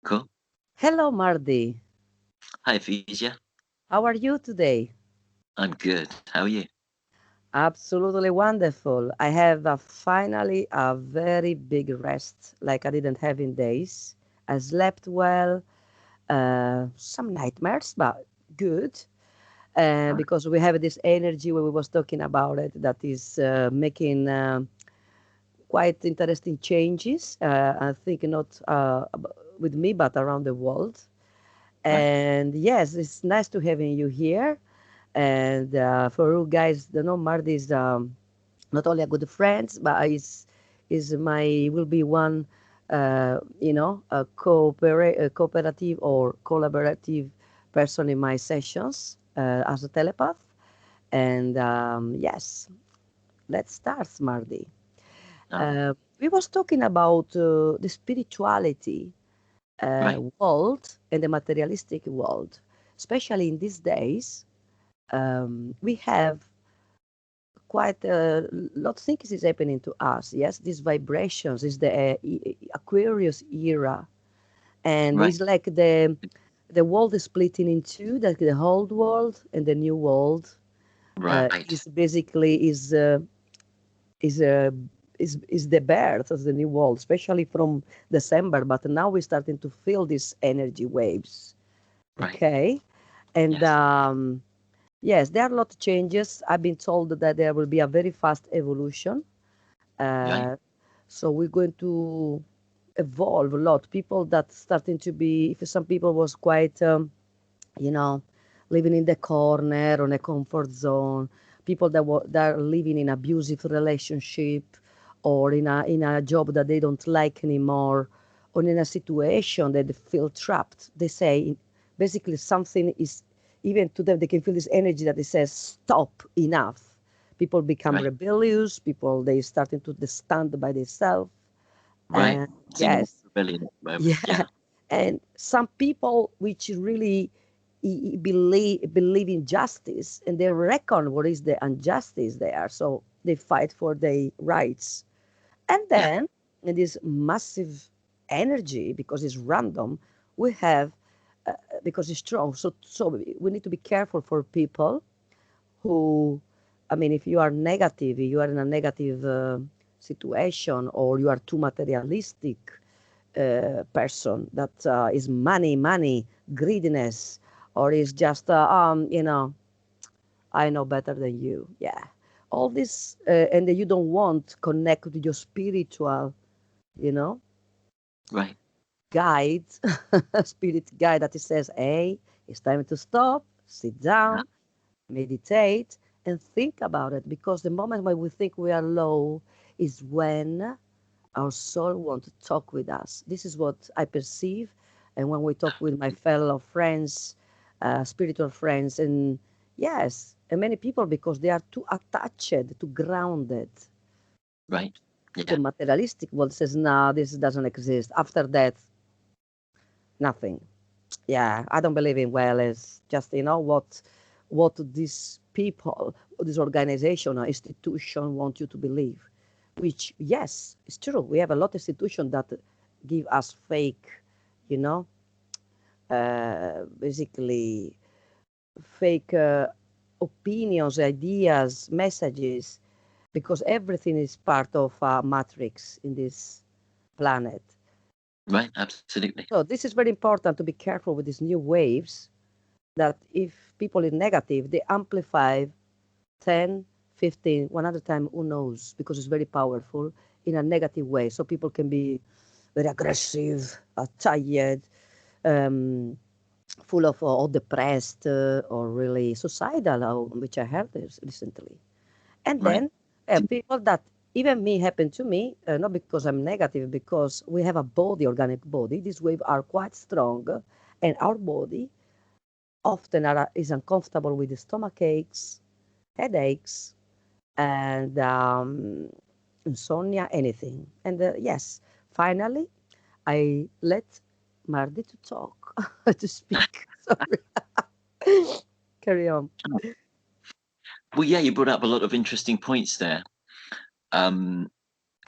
Cool. Hello, Mardi. Hi, Ephesians. How are you today? I'm good. How are you? Absolutely wonderful. I have finally a very big rest like I didn't have in days. I slept well, some nightmares, but good. Right. Because we have this energy when we was talking about it that is making quite interesting changes. I think not with me, but around the world. Right. And yes, it's nice to having you here. And for you guys, the know Marty is not only a good friend, but is my will be one, a cooperative or collaborative person in my sessions as a telepath. And yes, let's start, Marty. Oh, We was talking about the spirituality right. world and the materialistic world, especially in these days. We have quite a lot of things is happening to us. Yes, these vibrations is the Aquarius era, and Right. it's like the world is splitting in two. Like the old world and the new world Right. is basically is uh, is the birth of the new world, especially from December. But now we're starting to feel these energy waves. Right. Okay, and Yes. yes, there are a lot of changes. I've been told that there will be a very fast evolution. Right. Uh, so we're going to evolve a lot. People that starting to be, if some people was quite, you know, living in the corner on a comfort zone, people that are living in abusive relationship or in a job that they don't like anymore, or in a situation that they feel trapped. They say basically something is even to them they can feel this energy that it says stop enough. People become Right. rebellious. People they starting to stand by themselves. Right. And Seeing yes, rebellion at the moment. yeah, Yeah. and some people which really believe in justice and they reckon what is the injustice there, so they fight for their rights. And Yeah. then in this massive energy, because it's random, we have because it's strong. So we need to be careful for people who, I mean, if you are negative, you are in a negative situation, or you are too materialistic person that is money, greediness, or is just, I know better than you. Yeah. All this, and that you don't want connect with your spiritual, you know, Right. guide, spirit guide that it says, hey, it's time to stop, sit Yeah. down, meditate, and think about it. Because the moment when we think we are low is when our soul wants to talk with us. This is what I perceive. And when we talk with my fellow friends, spiritual friends, and yes, and many people, because they are too attached, too grounded Right. to the Yeah. materialistic world, says, no, this doesn't exist. After that, nothing. Yeah, I don't believe in well as just, what these people, this organization or institution want you to believe, which, yes, it's true. We have a lot of institutions that give us fake, you know, basically fake opinions, ideas, messages, because everything is part of a matrix in this planet. Right. Absolutely. So this is very important to be careful with these new waves, that if people are negative, they amplify 10, 15, 100 times, who knows, because it's very powerful in a negative way. So people can be very aggressive, tired, um, full of or depressed or really suicidal, which I heard this recently. And Right. then people that even me happened to me, not because I'm negative, because we have a body, organic body. These waves are quite strong, and our body often is uncomfortable with the stomach aches, headaches, and insomnia, anything. And yes, finally, I let Mardi to talk, to speak. Sorry. Carry on. Well, yeah, you brought up a lot of interesting points there. Um,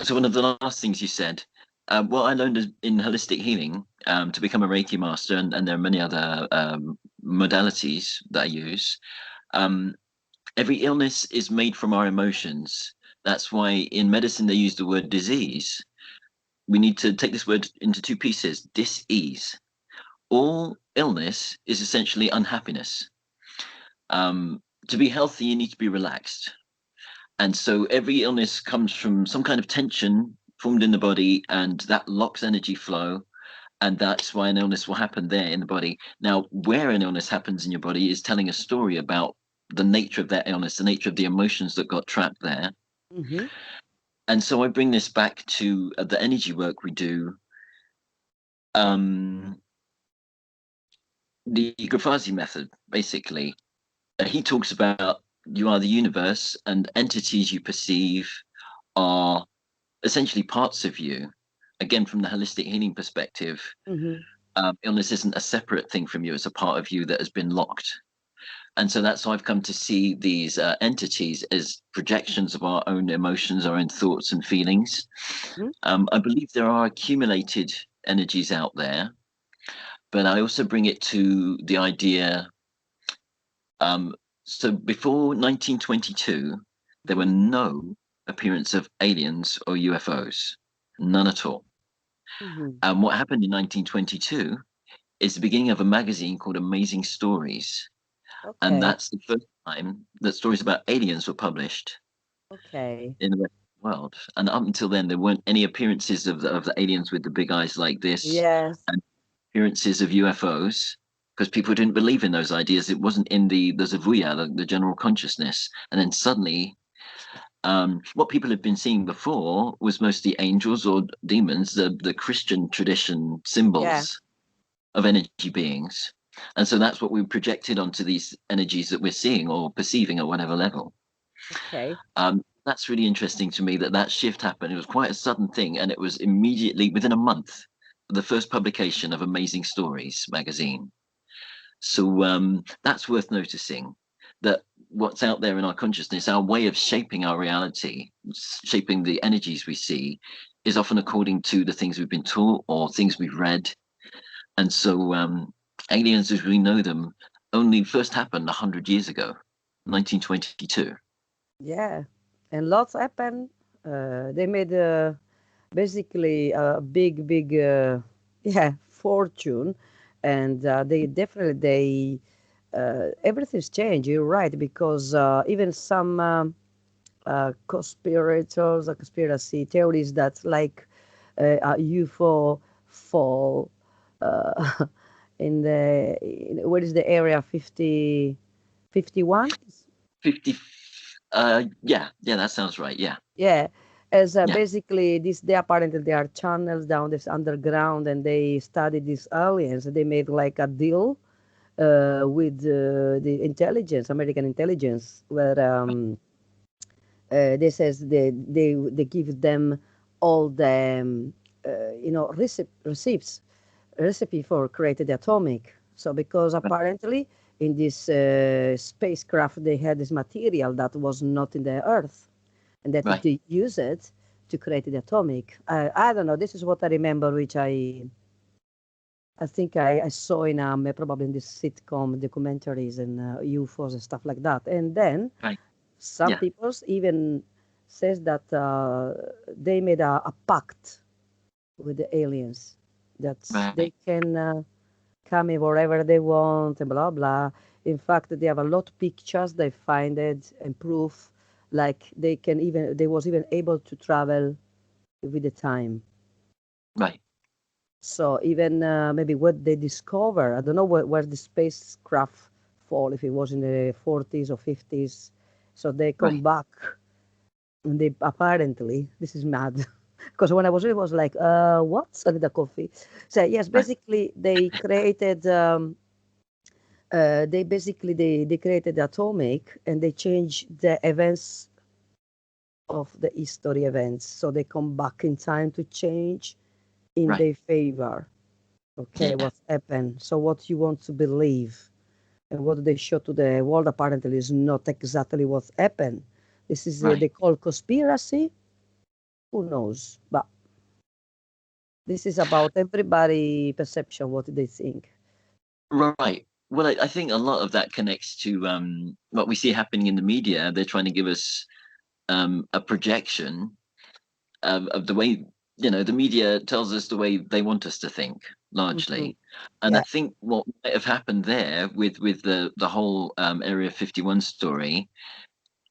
so one of the last things you said What I learned in holistic healing, to become a Reiki master, and there are many other modalities that I use. Um, every illness is made from our emotions. That's why in medicine they use the word disease. We need to take this word into two pieces: dis-ease. All illness is essentially unhappiness. To be healthy, you need to be relaxed. And so every illness comes from some kind of tension formed in the body, and that locks energy flow. And that's why an illness will happen there in the body. Now, where an illness happens in your body is telling a story about the nature of that illness, the nature of the emotions that got trapped there. Mm-hmm. And so I bring this back to the energy work we do. The Grafasi method, basically. He talks about you are the universe, and entities you perceive are essentially parts of you. Again, from the holistic healing perspective, Mm-hmm. illness isn't a separate thing from you, it's a part of you that has been locked. And so that's how I've come to see these entities as projections of our own emotions, our own thoughts and feelings. Mm-hmm. I believe there are accumulated energies out there, but I also bring it to the idea. So before 1922, there were no appearance of aliens or UFOs, none at all. Mm-hmm. And what happened in 1922 is the beginning of a magazine called Amazing Stories. And Okay. that's the first time that stories about aliens were published Okay. in the Western world. And up until then, there weren't any appearances of the aliens with the big eyes like this, Yes. and appearances of UFOs, because people didn't believe in those ideas. It wasn't in the Zavuya, the general consciousness. And then suddenly, what people had been seeing before was mostly angels or demons, the Christian tradition Yeah. symbols of energy beings. And so that's what we projected onto these energies that we're seeing or perceiving at whatever level. Okay. That's really interesting to me that shift happened. It was quite a sudden thing, and it was immediately within a month, the first publication of Amazing Stories magazine. So that's worth noticing, that what's out there in our consciousness, our way of shaping our reality, shaping the energies we see, is often according to the things we've been taught or things we've read. And so aliens as we know them only first happened 100 years ago, 1922. Yeah. And lots happened. They made basically a big, yeah, fortune, and they definitely everything's changed. You're right, because even some conspirators, conspiracy theories that like a UFO fall uh, what is the area 50, 51? 50, yeah, that sounds right. Yeah, Yeah, as yeah, basically this, they apparently there are channels down this underground, and they study these aliens. They made like a deal with the intelligence, American intelligence, where they says they give them all the receipts recipe for creating the atomic. So because right, apparently in this spacecraft they had this material that was not in the Earth, and that right, they use it to create the atomic. I don't know. This is what I remember, which I think I saw in probably in this sitcom documentaries and UFOs and stuff like that. And then right. some Yeah, people even says that they made a pact with the aliens, that they right, can come in wherever they want and blah blah. In fact, they have a lot of pictures they find it and proof, like they was even able to travel with the time. right, So even maybe what they discover, I don't know where the spacecraft fall, if it was in the 40s or 50s. So they come right, back, and they apparently, this is mad, because when I was, it was like, what? I need a coffee. So yes, right, basically they created the atomic, and they changed the events of the history events, so they come back in time to change in right. their favor. Okay, Yeah, what happened? So what you want to believe and what they show to the world apparently is not exactly what happened. This is right. they call conspiracy. Who knows? But This is about everybody perception, what they think. Right. Well, I think a lot of that connects to what we see happening in the media. They're trying to give us a projection of the way, the media tells us the way they want us to think Hmm. largely. And I Yeah. think what might have happened there with the whole Area 51 story,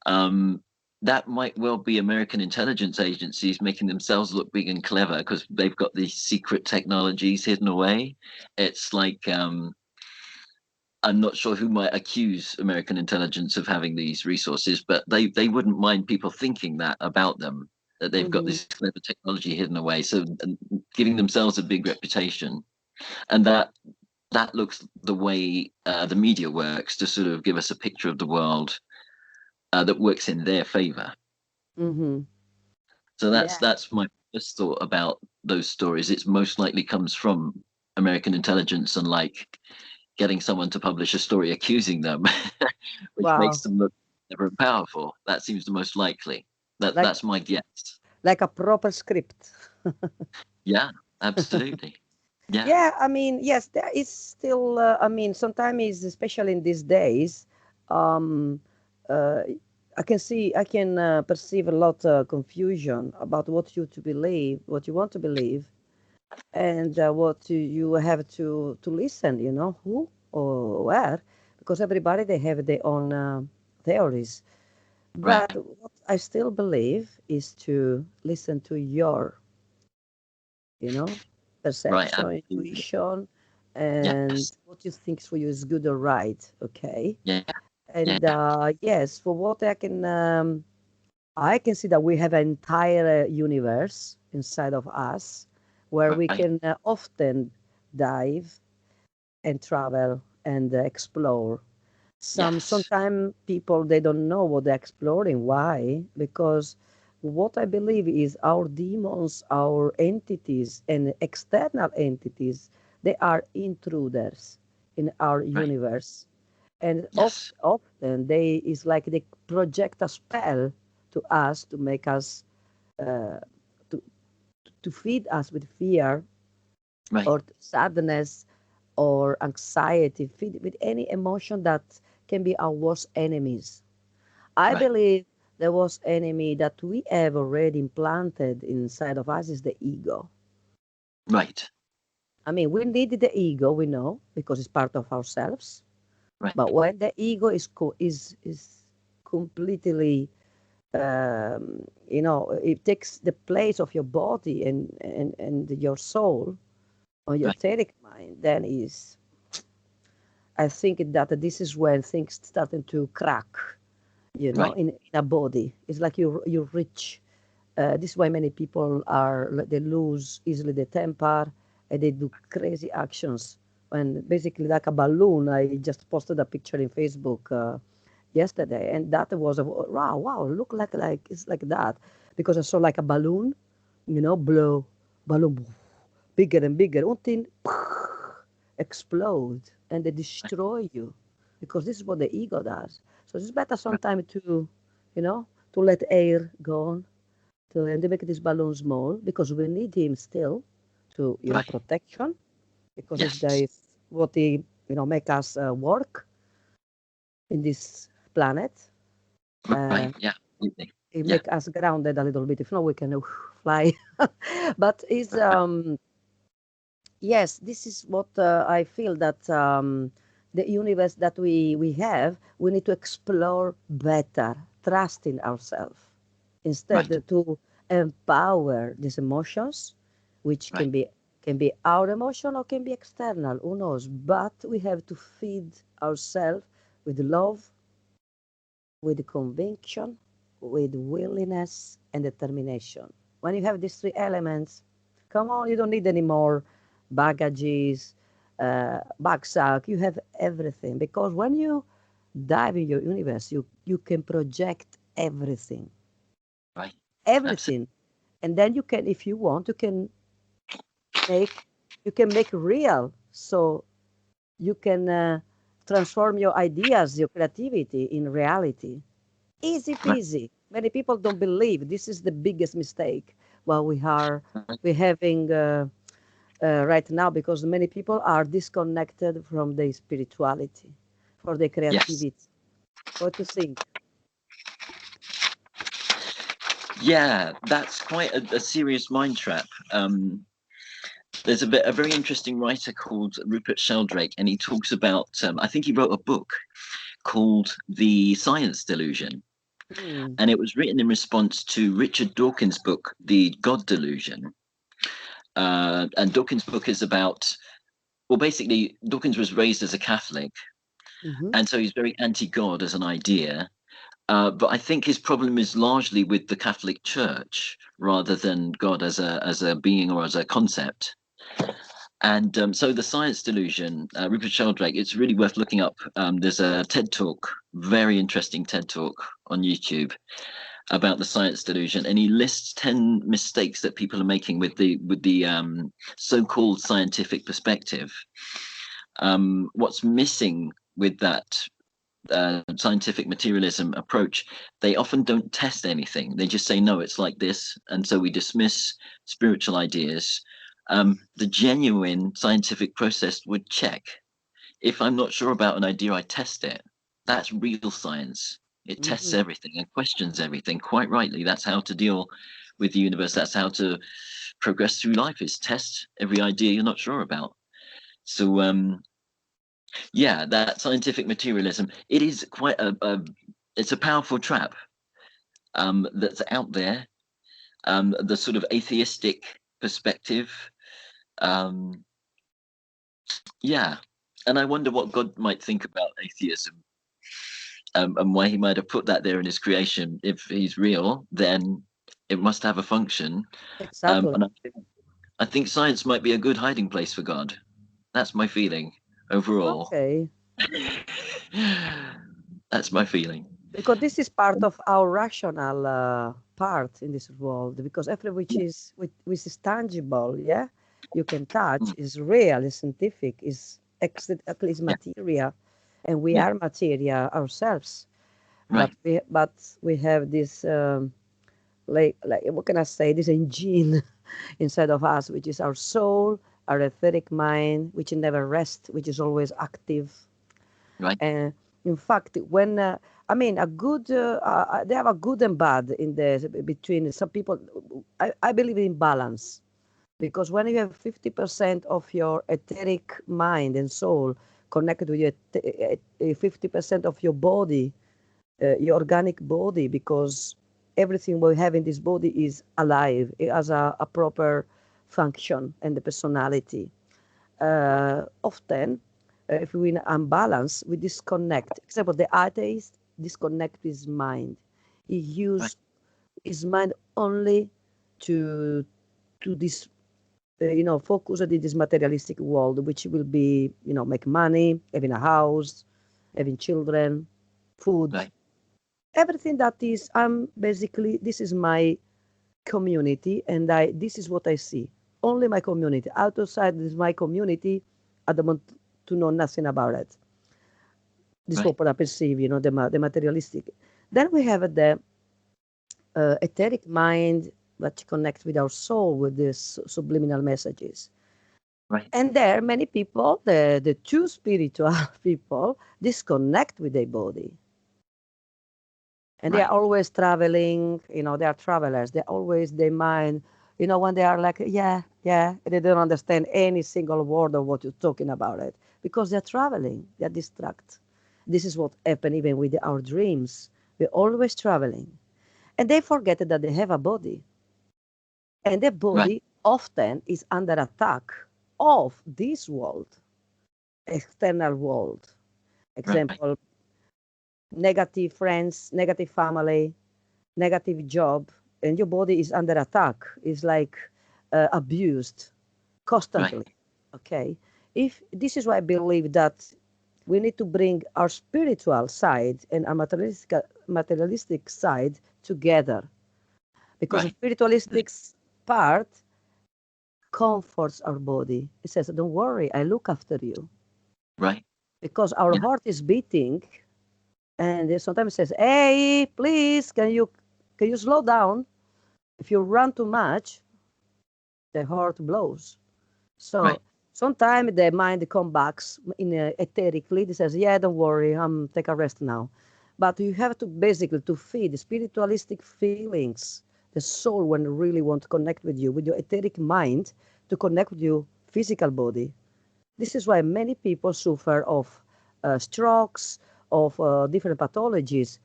um, that might well be American intelligence agencies making themselves look big and clever because they've got these secret technologies hidden away. It's like I'm not sure who might accuse American intelligence of having these resources, but they wouldn't mind people thinking that about them, that they've got Hmm. this clever technology hidden away, so and giving themselves a big reputation, and that looks the way the media works to sort of give us a picture of the world that works in their favor. Hmm. So that's Yeah. that's my first thought about those stories. It's most likely comes from American intelligence and like getting someone to publish a story accusing them, which makes Wow. them look clever and powerful. That seems the most likely. Like That's my guess. like a proper script. Yeah, absolutely. Yeah, Yeah, I mean, yes, there is still, I mean, sometimes, especially in these days, um, uh, I can perceive a lot of confusion about what you to believe, what you want to believe, and what you have to listen, who or where, because everybody, they have their own theories. But right, what I still believe is to listen to your you know, right, perception, absolutely. intuition, and Yes, what you think for you is good or right. Okay. yeah, And yeah, yes, for what I can see that we have an entire universe inside of us where we right, can often dive and travel and explore. yes, Sometimes people, they don't know what they're exploring. Why? Because what I believe is our demons, our entities and external entities, they are intruders in our right, universe. And yes, often they is like they project a spell to us to make us uh, to to feed us with fear right, or sadness or anxiety, feed with any emotion that can be our worst enemies. I right, believe the worst enemy that we have already implanted inside of us is the ego. right, I mean, we need the ego, we know, because it's part of ourselves. right, But when the ego is completely, it takes the place of your body and your soul or your right, etheric mind, then is I think that this is when things starting to crack, right, in a body. It's like you reach. This is why many people they lose easily the temper and they do crazy actions. And basically, like a balloon, I just posted a picture in Facebook yesterday, and that was a wow, look like it's like that because I saw like a balloon, blow, balloon, bigger and bigger until explode and they destroy you because this is what the ego does. So it's better right, sometimes to let air go on and to make this balloon small because we need him still to right, protection because it's yes, the what he make us work in this planet. right, Uh, yeah, absolutely. it Yeah, make us grounded a little bit. If not, we can fly. But is right, yes, this is what I feel that the universe that we have, we need to explore better, trust in ourselves, instead right, to empower these emotions, which right, can be our emotion or can be external, who knows? But we have to feed ourselves with love, with conviction, with willingness and determination. When you have these three elements, come on, you don't need any more baggages, backsack. You have everything because when you dive in your universe, you can project everything, right, absolutely, everything, and then you can, if you want, make you can make real. So you can transform your ideas, your creativity in reality. Easy right, peasy. Many people don't believe this is the biggest mistake. Well, we're having. right now, because many people are disconnected from their spirituality, for their Yes. creativity. What do you think? Yeah, that's quite a serious mind trap. There's a very interesting writer called Rupert Sheldrake, and he talks about. I think he wrote a book called The Science Delusion, Hmm. and it was written in response to Richard Dawkins' book, The God Delusion. And Dawkins' book is about. Well, basically, Dawkins was raised as a Catholic, Mm-hmm. and so he's very anti-God as an idea. But I think his problem is largely with the Catholic Church rather than God as a being or as a concept. And so the science delusion, Rupert Sheldrake, it's really worth looking up. There's a TED talk, very interesting TED talk on YouTube about the science delusion, and he lists 10 mistakes that people are making with the so-called scientific perspective. What's missing with that scientific materialism approach, they often don't test anything. They just say, no, it's like this. And so we dismiss spiritual ideas. The genuine scientific process would check. If I'm not sure about an idea, I test it. That's real science. It tests Mm-hmm. everything and questions everything. Quite rightly, that's how to deal with the universe. That's how to progress through life, is test every idea you're not sure about. So yeah, that scientific materialism, it is quite it's a powerful trap that's out there. The sort of atheistic perspective, um, yeah, and I wonder what God might think about atheism, and why he might have put that there in his creation. If he's real, then it must have a function. Exactly. And I think science might be a good hiding place for God. That's my feeling overall. Okay. That's my feeling. Because this is part of our rational part in this world, because every which is tangible, yeah, you can touch, Mm, is real, is scientific, exactly is yeah, material, and we yeah, are material ourselves. right, But we have this like what can I say? This engine inside of us, which is our soul, our etheric mind, which never rests, which is always active. right, And in fact, when I mean a good, they have a good and bad in the between some people. I believe in balance, because when you have 50% of your etheric mind and soul connected with your 50% of your body, your organic body, because everything we have in this body is alive, it has a proper function and the personality. Often, if we're in unbalance, we disconnect. Example, the atheist disconnect his mind. He right, use his mind only to this, focus on this materialistic world, which will be, make money, having a house, having children, food, right, everything that is. Basically, this is my community, and this is what I see. Only my community. Outside this my community, I don't want to know nothing about it. This is right, what I perceive, the materialistic. Then we have the etheric mind that connects with our soul with these subliminal messages. right, And there, many people, the true spiritual people, disconnect with their body. And they are right, always traveling, they are travelers. They always, they mind, when they are like, yeah, yeah, they don't understand any single word of what you're talking about it, because they're traveling, they're distracted. This is what happened even with our dreams. We're always traveling. And they forget that they have a body. And the right, body often is under attack of this world, external world. right, Example, negative friends, negative family, negative job, and your body is under attack, is like abused right, constantly. Okay, if this is why I believe that we need to bring our spiritual side and our materialistic side together, because the right, spiritualistic part comforts our body. It says, "Don't worry, I look after you," right, because our yeah, heart is beating, and it sometimes says, "Hey, please, can you slow down? If you run too much, the heart blows." So Right. sometimes the mind come back in etherically. It says, "Yeah, don't worry, I'm take a rest now." But you have to basically to feed the spiritualistic feelings, the soul when it really want to connect with you, with your etheric mind, to connect with your physical body. This is why many people suffer of strokes, of different pathologies,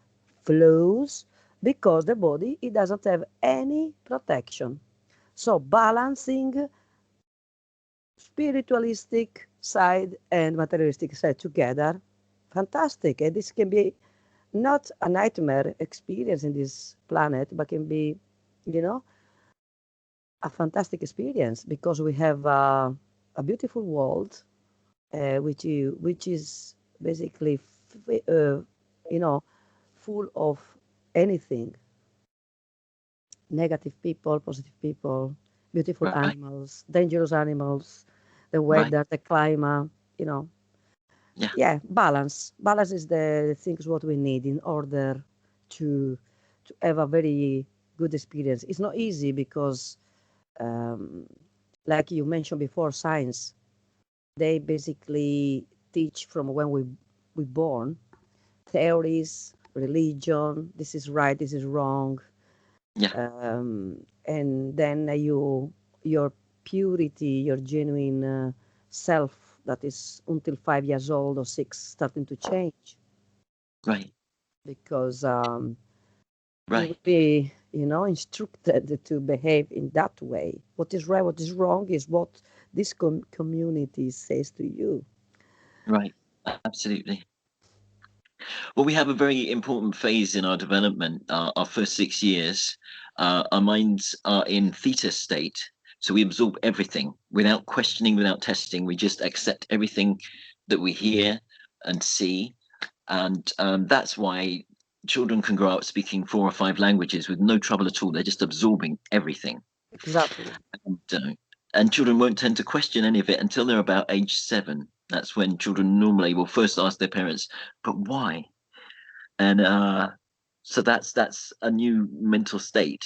flus, because the body it doesn't have any protection. So balancing spiritualistic side and materialistic side together, fantastic. And this can be not a nightmare experience in this planet, but can be, you know, a fantastic experience because we have a beautiful world, which is basically, you know, full of anything, negative people, positive people, beautiful Right. animals, dangerous animals, the Right. weather, the climate, you know. Yeah. Yeah, balance. Balance is the things what we need in order to have a very good experience. It's not easy because, um, like you mentioned before, science they basically teach from when we born theories, religion. This is right. This is wrong. Yeah. And then your purity, your genuine self that is until 5 years old or six starting to change Right. because you Right. will be instructed to behave in that way. What is right, what is wrong is what this community says to you. Right. Absolutely. Well, we have a very important phase in our development. Our first 6 years, our minds are in theta state. So we absorb everything without questioning, without testing. We just accept everything that we hear and see. And that's why children can grow up speaking 4 or 5 languages with no trouble at all. They're just absorbing everything. Exactly. And, and children won't tend to question any of it until they're about age 7. That's when children normally will first ask their parents, but why? And so that's a new mental state,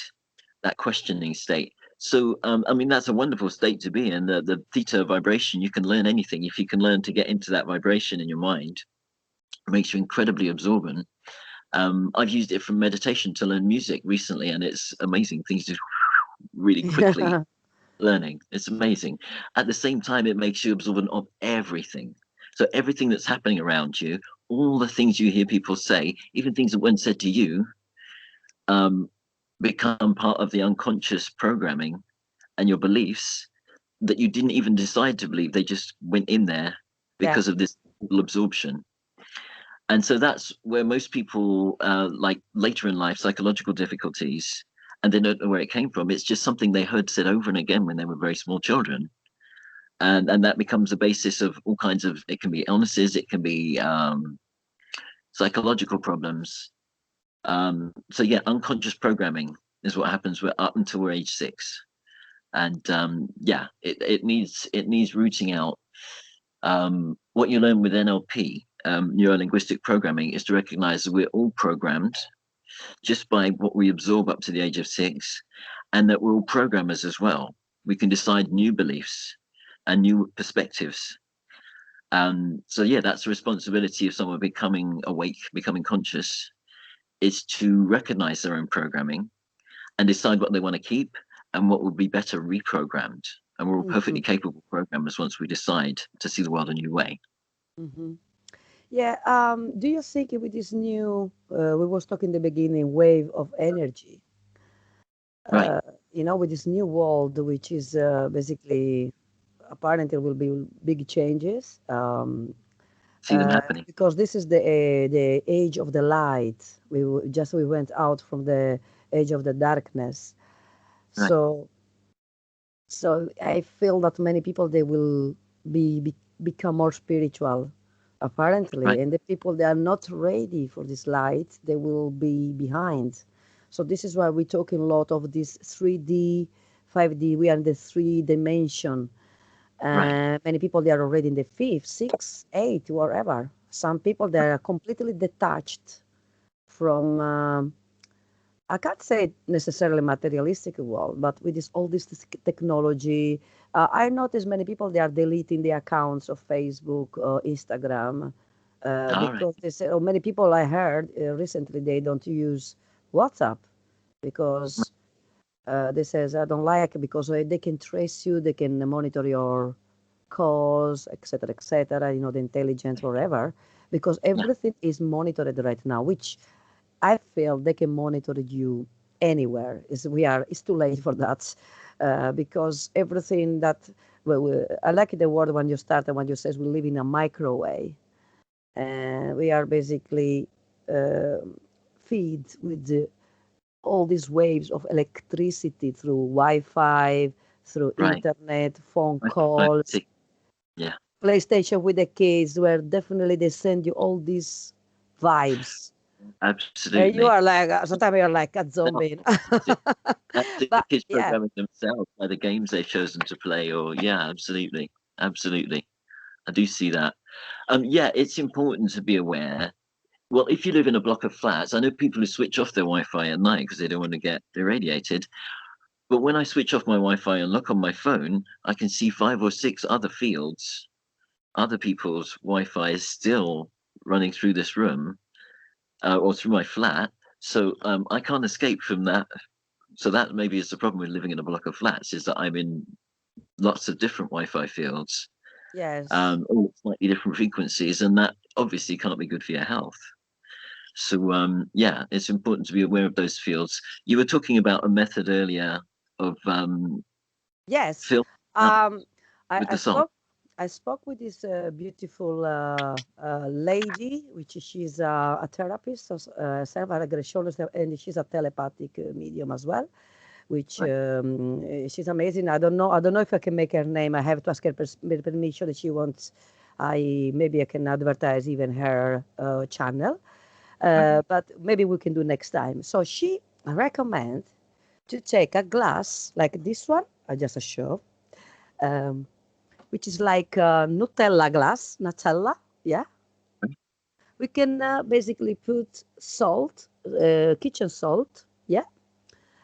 that questioning state. So I mean that's a wonderful state to be in. The theta vibration, you can learn anything if you can learn to get into that vibration in your mind. It makes you incredibly absorbent. I've used it for meditation to learn music recently, and it's amazing. Things just really quickly Yeah. learning. It's amazing. At the same time, it makes you absorbent of everything. So everything that's happening around you, all the things you hear people say, even things that weren't said to you, um, become part of the unconscious programming and your beliefs that you didn't even decide to believe. They just went in there Yeah. because of this absorption. And so that's where most people, like later in life, psychological difficulties, and they don't know where it came from. It's just something they heard said over and again when they were very small children. And that becomes the basis of all kinds of, it can be illnesses, it can be psychological problems. So yeah, unconscious programming is what happens up until we're age 6. And yeah, it needs rooting out. What you learn with NLP, neuro linguistic programming, is to recognize that we're all programmed just by what we absorb up to the age of 6, and that we're all programmers as well. We can decide new beliefs and new perspectives. So yeah, that's the responsibility of someone becoming awake, becoming conscious, is to recognize their own programming and decide what they want to keep and what would be better reprogrammed. And we're all Hmm. perfectly capable programmers once we decide to see the world a new way. Hmm. Yeah. Do you think with this new, we was talking in the beginning, wave of energy, Right. uh, with this new world, which is basically apparently will be big changes, See them happening. because this is the age of the light. We went out from the age of the darkness. Right. So so I feel that many people they will become more spiritual apparently, Right. and the people they are not ready for this light they will be behind. So this is why we're talking a lot of this 3D, 5D. We are in the three dimension. Right. Many people they are already in the fifth, sixth, eighth, wherever. Some people they are completely detached from I can't say necessarily materialistic world, but with all this technology, I notice many people they are deleting the accounts of Facebook, Instagram, All right. because they say, oh, many people I heard recently they don't use WhatsApp because they says I don't like it because they can trace you, they can monitor your calls, etc., etc. You know, the intelligence, whatever, because Yeah. everything is monitored right now, which I feel they can monitor you anywhere. It's too late for that because everything that I like the word when you started when you says we live in a microwave and we are basically uh, feed with all these waves of electricity through Wi-Fi, through Right. internet, phone I calls, see. Yeah. PlayStation with the kids, where definitely they send you all these vibes. And you Absolutely. are like, sometimes you're like a No, zombie. absolutely. The But kids yeah, programming themselves by the games they've chosen to play, or yeah, absolutely, absolutely. I do see that. Yeah, it's important to be aware. Well, if you live in a block of flats, I know people who switch off their Wi-Fi at night because they don't want to get irradiated. But when I switch off my Wi-Fi and look on my phone, I can see 5 or 6 other fields. Other people's Wi-Fi is still running through this room or through my flat. So I can't escape from that. So that maybe is the problem with living in a block of flats is that I'm in lots of different Wi-Fi fields, yes, all slightly different frequencies, and that obviously can't be good for your health. So yeah, it's important to be aware of those fields. You were talking about a method earlier of yes. filtering out Um, with I the salt. spoke. I spoke with this beautiful lady, which she's a therapist, self-regression, and she's a telepathic medium as well. Which Right. she's amazing. I don't know if I can make her name. I have to ask her permission that she wants. Maybe I can advertise even her channel, Okay. but maybe we can do next time. So she recommend to take a glass like this one. I just show, um, which is like Nutella glass, Nutella. Yeah, we can basically put salt, kitchen salt. Yeah,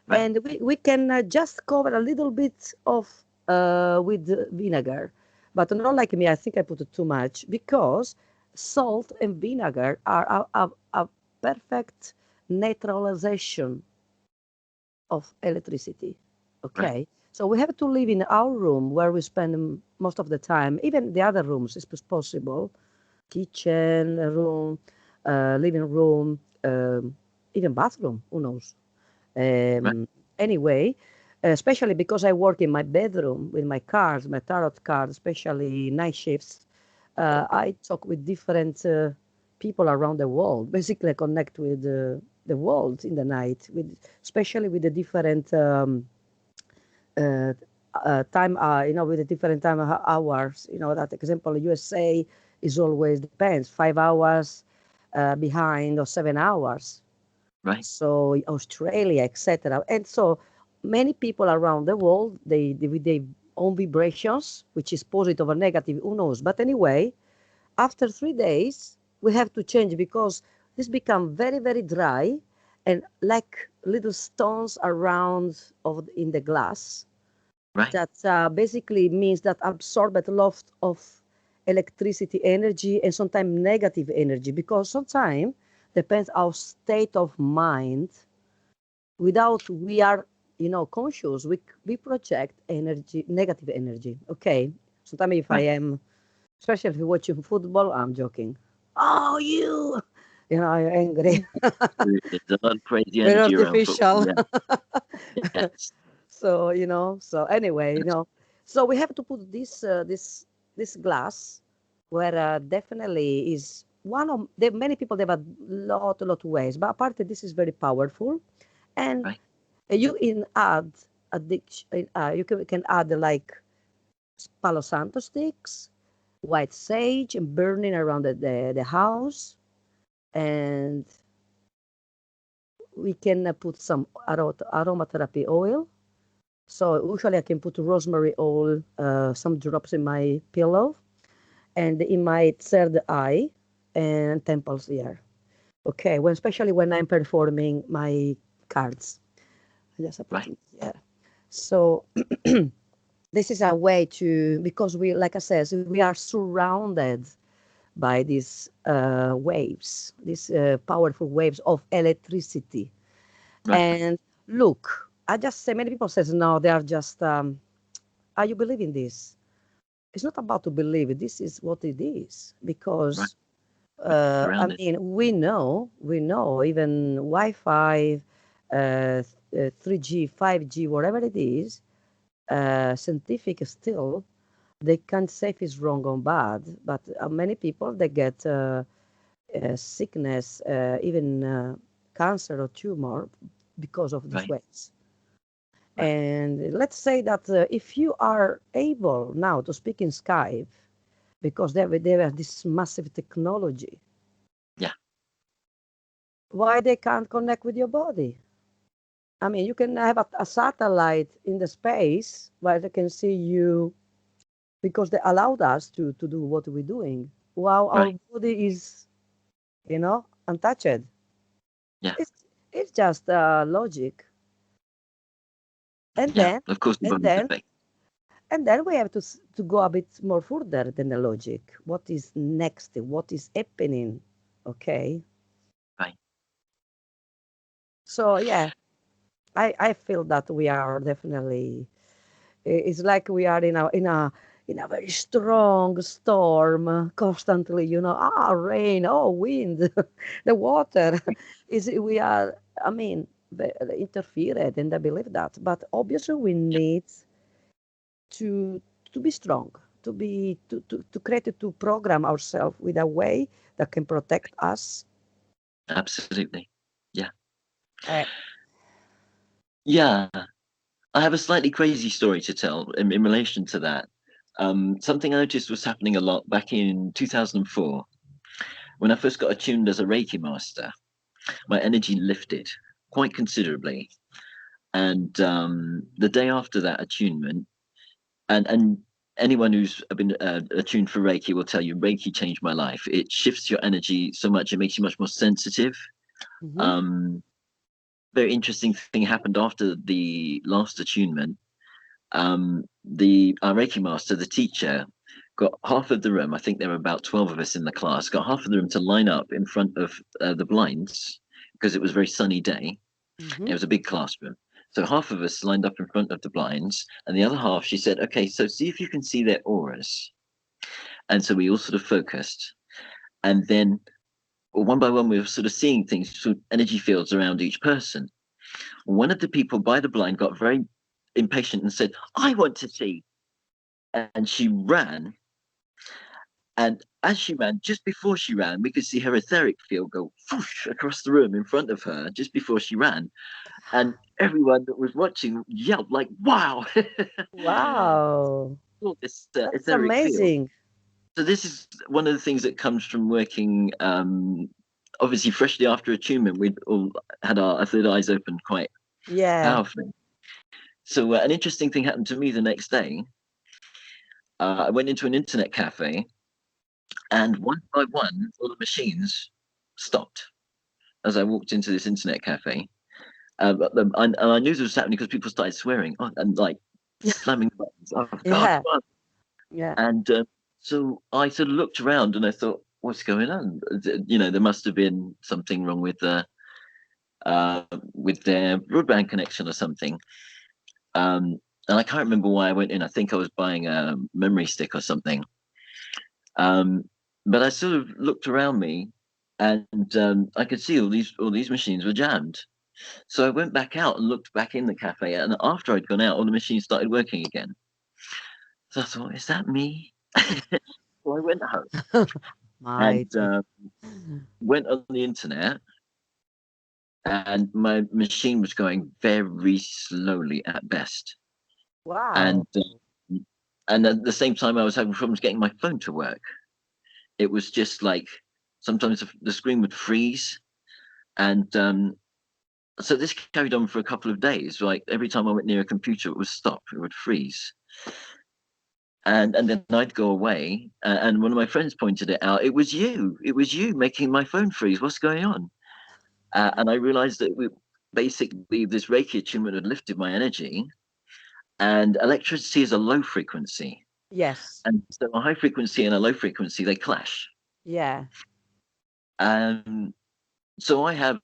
Right. and we can just cover a little bit of with vinegar, but not like me. I think I put too much because salt and vinegar are a perfect neutralization of electricity. Right. Okay, so we have to live in our room where we spend most of the time. Even the other rooms is possible, kitchen room, living room, even bathroom. Who knows? Right. Anyway, especially because I work in my bedroom with my cards, my tarot cards, especially night shifts, I talk with different people around the world. Basically, I connect with the world in the night, with especially with the different uh, time, with the different time hours. You know, that example, USA is always depends 5 hours behind or 7 hours, Right. so Australia, etc. And so many people around the world, they with their own vibrations, which is positive or negative, who knows? But anyway, after 3 days, we have to change because this become very, very dry and like little stones around in the glass Right. that basically means that absorb a lot of electricity energy and sometimes negative energy because sometimes depends our state of mind without we are conscious we project energy, negative energy. Okay, sometimes if I Right. am, especially if you're watching football, I'm joking, oh you're angry. Absolutely. There's a lot of crazy Very energy around football. artificial. Yeah. Yes. So so anyway, so we have to put this glass where definitely is one of the many people they have a lot of ways, but apart this is very powerful. And Right. you can add addiction. You can add like Palo Santo sticks, white sage, and burning around the house. And we can put some aromatherapy oil. So usually I can put rosemary oil, some drops in my pillow, and in my third eye and temples here. Okay, especially when I'm performing my cards. I just put Right. them here. So this is a way to, because we, like I said, we are surrounded by these waves, these powerful waves of electricity. Right. And look, I just say, many people says, no, they are just, are you believing this? It's not about to believe it. This is what it is. Right. Because, I Surrounded. mean, we know even Wi-Fi, 3G, 5G, whatever it is, scientific still, they can't say if it's wrong or bad, but many people, they get sickness, even cancer or tumor because of these Right. waves. Right. And let's say that if you are able now to speak in Skype, because they have this massive technology, Yeah. why they can't connect with your body? I mean, you can have a satellite in the space where they can see you, because they allowed us to do what we're doing. While our Right. body is, untouched. Yeah. It's just logic. And Yeah. then, Of course, the and body's then, effect. and then we have to go a bit more further than the logic. What is next? What is happening? Okay. Right. So yeah, I feel that we are definitely. It's like we are in a very strong storm, constantly. Rain, wind, the water. Is we are. I mean, interfered, and I believe that. But obviously, we Yeah. need to to be strong, to create, to program ourselves with a way that can protect us. Absolutely. Yeah. Uh, Yeah. I have a slightly crazy story to tell in relation to that. Something I noticed was happening a lot back in 2004 when I first got attuned as a Reiki master. My energy lifted quite considerably, and the day after that attunement, and anyone who's been attuned for Reiki will tell you Reiki changed my life. It shifts your energy so much; it makes you much more sensitive. mhm. Um, Very interesting thing happened after the last attunement. The our Reiki master, the teacher, got half of the room. I think there were about 12 of us in the class. Got half of the room to line up in front of the blinds because it was a very sunny day. It Mhm. was a big classroom. So half of us lined up in front of the blinds, and the other half, she said, "Okay, so see if you can see their auras." And so we all sort of focused, and then one by one, we were sort of seeing things, sort of energy fields around each person. One of the people by the blind got very impatient and said, "I want to see." And she ran. And as she ran, just before she ran, we could see her etheric field go whoosh across the room in front of her just before she ran. And everyone that was watching yelled like, "Wow!" Wow, This that's etheric field. amazing. So this is one of the things that comes from working, obviously freshly after attunement. We'd all had our third eyes opened quite Yeah. powerfully. So an interesting thing happened to me the next day. I went into an internet cafe, and one by one, all the machines stopped as I walked into this internet cafe. And I knew this was happening because people started swearing, and like slamming the buttons. Oh God! Yeah. What? Yeah. And so I sort of looked around and I thought, "What's going on?" There must have been something wrong with their broadband connection or something. Um, and I can't remember why I went in. I think I was buying a memory stick or something. Um, but I sort of looked around me, and I could see all these machines were jammed. So I went back out and looked back in the cafe, and after I'd gone out, all the machines started working again. So I thought, "Is that me?" So I went home and Mighty. went on the internet, and my machine was going very slowly at best. Wow. And at the same time, I was having problems getting my phone to work. It was just like sometimes the screen would freeze, and so this carried on for a couple of days. Like every time I went near a computer, it would stop, it would freeze, and then I'd go away, and one of my friends pointed it out. It was you making my phone freeze. What's going on? And I realized that basically this Reiki attunement had lifted my energy, and electricity is a low frequency. Yes. And so a high frequency and a low frequency, they clash. Yeah. So I have,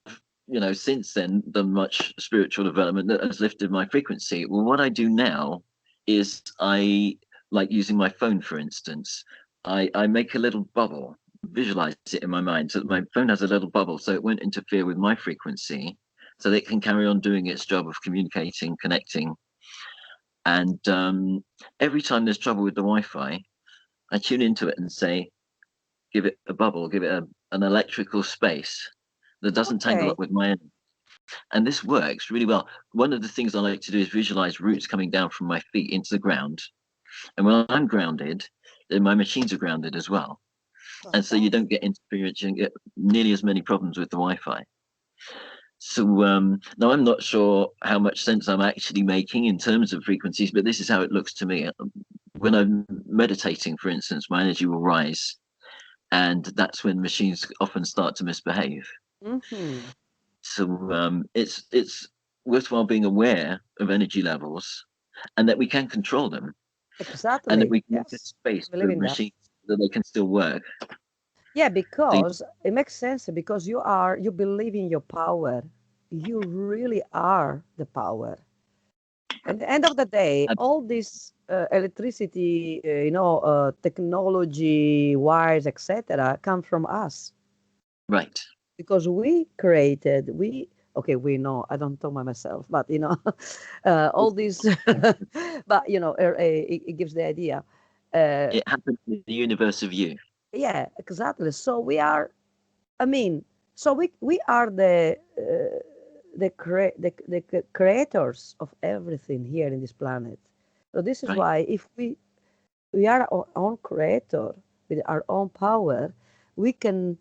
since then done much spiritual development that has lifted my frequency. Well, what I do now is I like using my phone, for instance. I make a little bubble, visualize it in my mind, so that my phone has a little bubble, so it won't interfere with my frequency, so that it can carry on doing its job of communicating, connecting. And every time there's trouble with the Wi-Fi, I tune into it and say, give it a bubble, give it an electrical space that doesn't tangle Okay. up with my energy. And this works really well. One of the things I like to do is visualize roots coming down from my feet into the ground. And when I'm grounded, then my machines are grounded as well. And so you don't get interference and get nearly as many problems with the Wi-Fi. So now I'm not sure how much sense I'm actually making in terms of frequencies, but this is how it looks to me. When I'm meditating, for instance, my energy will rise, and that's when machines often start to misbehave. Mm-hmm. So it's worthwhile being aware of energy levels, and that we can control them, and that Exactly. we can make a Yes. space I believe for in that. machines so that they can still work. Yeah, So, because it makes sense because you believe in your power. You really are the power. At the end of the day, all this electricity, technology, wires, etc., come from us right. because we created. We know. I don't talk by myself, but all this. But it gives the idea. Uh, It happens in the universe of you. yeah, exactly. So we are. I mean, so we are the creators of everything here in this planet. So this is Right. why if we are our own creator with our own power, we can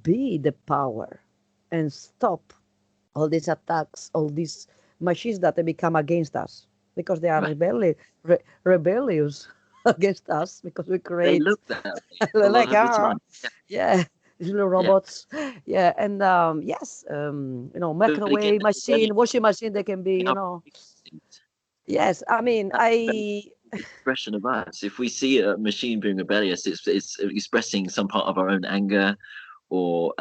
be the power and stop all these attacks, all these machines that they become against us because they are Right. rebellious against us because we They create look that way a lot like of the time. Yeah. yeah, these little Yeah. robots. Yeah, and yes, But again, microwave the rebellion machine, washing machine, they can be, are yes, I mean, expression of us. If we see a machine being rebellious, it's expressing some part of our own anger, or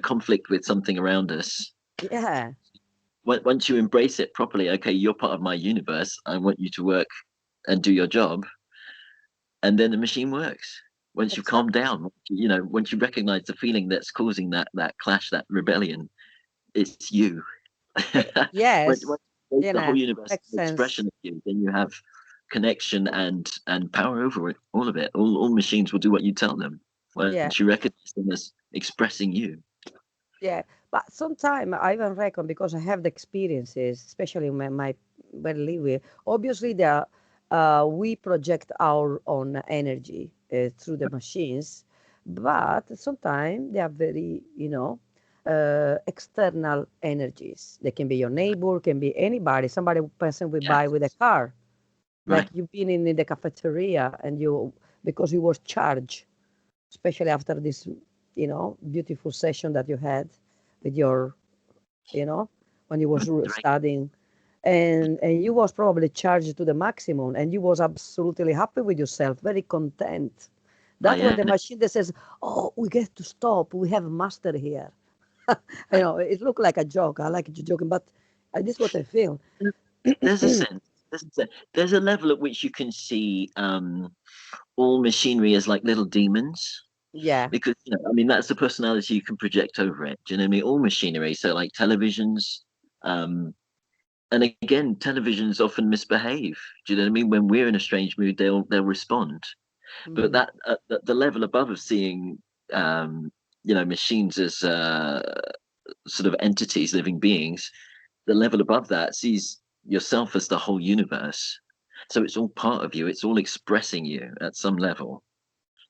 conflict with something around us. yeah, Once you embrace it properly, okay, you're part of my universe. I want you to work and do your job, and then the machine works. Once you calm exactly. down, once you recognize the feeling that's causing that clash, that rebellion, it's you. When Yes, the whole universe is makes an expression sense. of you, then you have connection and power over it. All of it. All machines will do what you tell them. Yeah, Once you recognize them as expressing you. yeah. But sometimes I even reckon because I have the experiences, especially my where I live with. Obviously, we project our own energy through the machines, but sometimes they are very, external energies. They can be your neighbor, can be anybody, somebody person we Yeah. buy with a car. Like Right. you've been in the cafeteria and because you was charged, especially after this, beautiful session that you had with your, when you was Right. studying, and you was probably charged to the maximum, and you was absolutely happy with yourself, very content. I That when am. the machine that says, "Oh, we get to stop. We have a master here." Right. It looked like a joke. I like you joking, but this is what I feel. There's a sense. There's a level at which you can see all machinery as like little demons, Yeah. because I mean that's the personality you can project over it. Do you know what I mean? All machinery, so like televisions, um, and again, televisions often misbehave. Do you know what I mean? When we're in a strange mood, they'll respond. But Hmm. that the level above of seeing machines as sort of entities, living beings, the level above that sees yourself as the whole universe. So it's all part of you. It's all expressing you at some level.